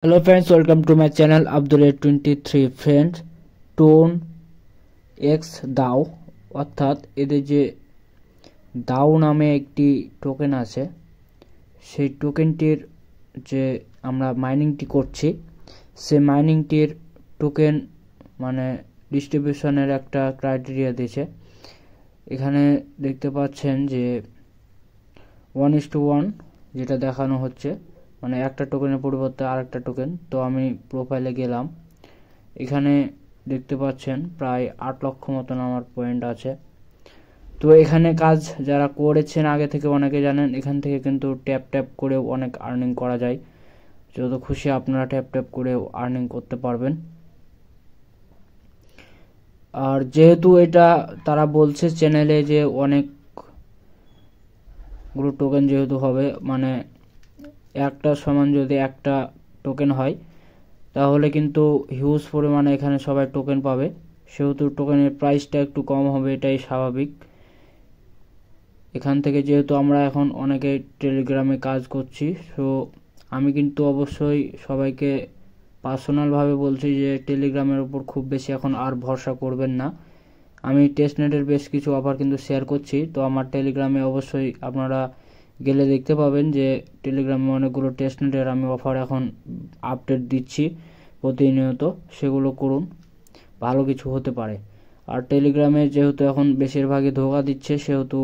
Hello friends, welcome to my channel Abdul23 friends. Tone x দাও অর্থাৎ এদের যে দাও নামে একটি টোকেন আছে, সেই টোকেনটির যে আমরা মাইনিংটি করছি, সেই মাইনিংটির টোকেন মানে ডিস্ট্রিবিউশনের একটা ক্রাইটেরিয়া দিয়েছে। এখানে দেখতে পাচ্ছেন যে 1:1 যেটা দেখানো হচ্ছে, মানে একটা টোকেনের পরিবর্তে আরেকটা টোকেন। তো আমি প্রোফাইলে গেলাম, এখানে দেখতে পাচ্ছেন প্রায় 8 লক্ষ মতন আমার পয়েন্ট আছে। তো এখানে কাজ যারা করেছেন আগে থেকে অনেকে জানেন, এখান থেকে কিন্তু ট্যাপ করেও অনেক আর্নিং করা যায়। যত খুশি আপনারা ট্যাপ করেও আর্নিং করতে পারবেন। আর যেহেতু এটা তারা বলছে চ্যানেলে যে অনেকগুলো টোকেন যেহেতু হবে, মানে একটা সমান যদি একটা টোকেন হয় তাহলে কিন্তু হিউজ পরিমাণে এখানে সবাই টোকেন পাবে, সেহেতু টোকেনের প্রাইসটা একটু কম হবে, এটাই স্বাভাবিক। এখান থেকে যেহেতু আমরা এখন অনেকে টেলিগ্রামে কাজ করছি, সো আমি কিন্তু অবশ্যই সবাইকে পার্সোনালভাবে বলছি যে টেলিগ্রামের উপর খুব বেশি এখন আর ভরসা করবেন না। আমি টেস্টনেটের বেশ কিছু অফার কিন্তু শেয়ার করছি, তো আমার টেলিগ্রামে অবশ্যই আপনারা গেলে দেখতে পাবেন যে টেলিগ্রামে অনেকগুলো টেস্টনেটের আমি অফার এখন আপডেট দিচ্ছি প্রতিনিয়ত, সেগুলো করুন, ভালো কিছু হতে পারে। আর টেলিগ্রামে যেহেতু এখন বেশিরভাগই ধোঁকা দিচ্ছে, সেহেতু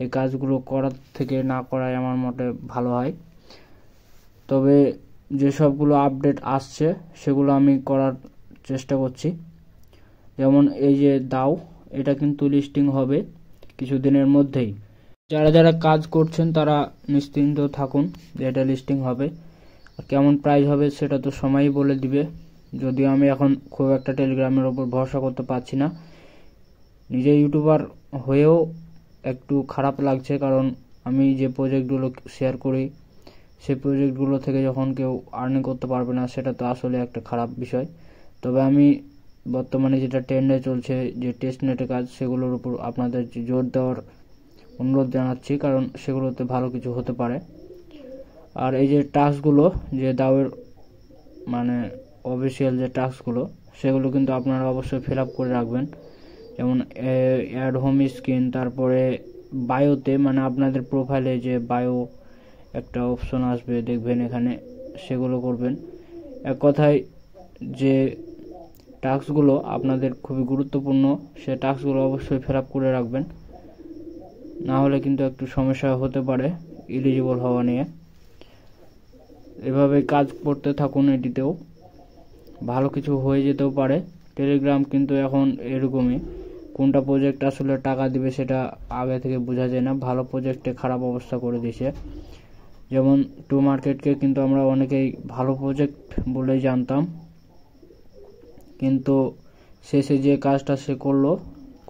এই কাজগুলো করার থেকে না করাই আমার মতে ভালো হয়। তবে যে সবগুলো আপডেট আসছে সেগুলো আমি করার চেষ্টা করছি। যেমন এই যে দাও, এটা কিন্তু লিস্টিং হবে কিছুদিনের মধ্যেই। যারা যারা কাজ করছেন তারা নিশ্চিন্ত থাকুন যে এটা লিস্টিং হবে। আর কেমন প্রাইস হবে সেটা তো সময়ই বলে দিবে, যদিও আমি এখন খুব একটা টেলিগ্রামের ওপর ভরসা করতে পারছি না। নিজে ইউটিউবার হয়েও একটু খারাপ লাগছে, কারণ আমি যে প্রজেক্টগুলো শেয়ার করি সেই প্রজেক্টগুলো থেকে যখন কেউ আর্নিং করতে পারবে না, সেটা তো আসলে একটা খারাপ বিষয়। তবে আমি বর্তমানে যেটা ট্রেন্ডে চলছে যে টেস্টনেটের কাজ, সেগুলোর উপর আপনাদের জোর দেওয়ার অনুরোধ জানাচ্ছি, কারণ সেগুলোতে ভালো কিছু হতে পারে। আর এই যে টাস্কগুলো, যে দাওয়ের মানে অফিসিয়াল যে টাস্কগুলো, সেগুলো কিন্তু আপনারা অবশ্যই ফিল আপ করে রাখবেন। যেমন অ্যাড হোম স্ক্রিন, তারপরে বায়োতে মানে আপনাদের প্রোফাইলে যে বায়ো একটা অপশন আসবে দেখবেন এখানে, সেগুলো করবেন। এক কথায় যে টাস্কগুলো আপনাদের খুবই গুরুত্বপূর্ণ, সে টাস্কগুলো অবশ্যই ফিল আপ করে রাখবেন, না হলে কিন্তু একটু সমস্যা হতে পারে এলিজিবল হওয়া নিয়ে। এভাবে কাজ করতে থাকুন, এটিতেও ভালো কিছু হয়ে যেতেও পারে। টেলিগ্রাম কিন্তু এখন এরকমই, কোনটা প্রজেক্ট আসলে টাকা দিবে সেটা আগে থেকে বোঝা যায় না। ভালো প্রজেক্টে খারাপ অবস্থা করে দিয়েছে। যেমন টু মার্কেটকে কিন্তু আমরা অনেকেই ভালো প্রজেক্ট বলেই জানতাম, কিন্তু শেষে যে কাজটা সে করলো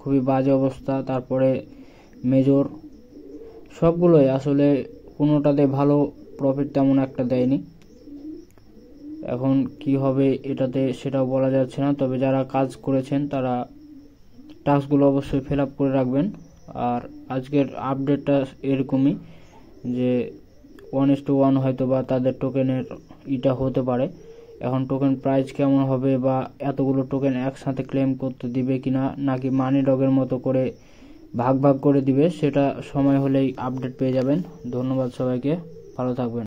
খুবই বাজে অবস্থা। তারপরে মেজর, সবগুলোই আসলে কোনোটাতে ভালো প্রফিট তেমন একটা দেয়নি। এখন কি হবে এটাতে সেটাও বলা যাচ্ছে না। তবে যারা কাজ করেছেন তারা টাস্কগুলো অবশ্যই ফিল আপ করে রাখবেন। আর আজকের আপডেটটা এরকমই যে 1:1 হয়তো বা তাদের টোকেনের ইটা হতে পারে। এখন টোকেন প্রাইস কেমন হবে বা এতগুলো টোকেন একসাথে ক্লেম করতে দিবে কিনা, নাকি মানি ডগের মতো করে ভাগ করে দিবে, সেটা সময় হলেই আপডেট পেয়ে যাবেন। ধন্যবাদ সবাইকে, ভালো থাকবেন।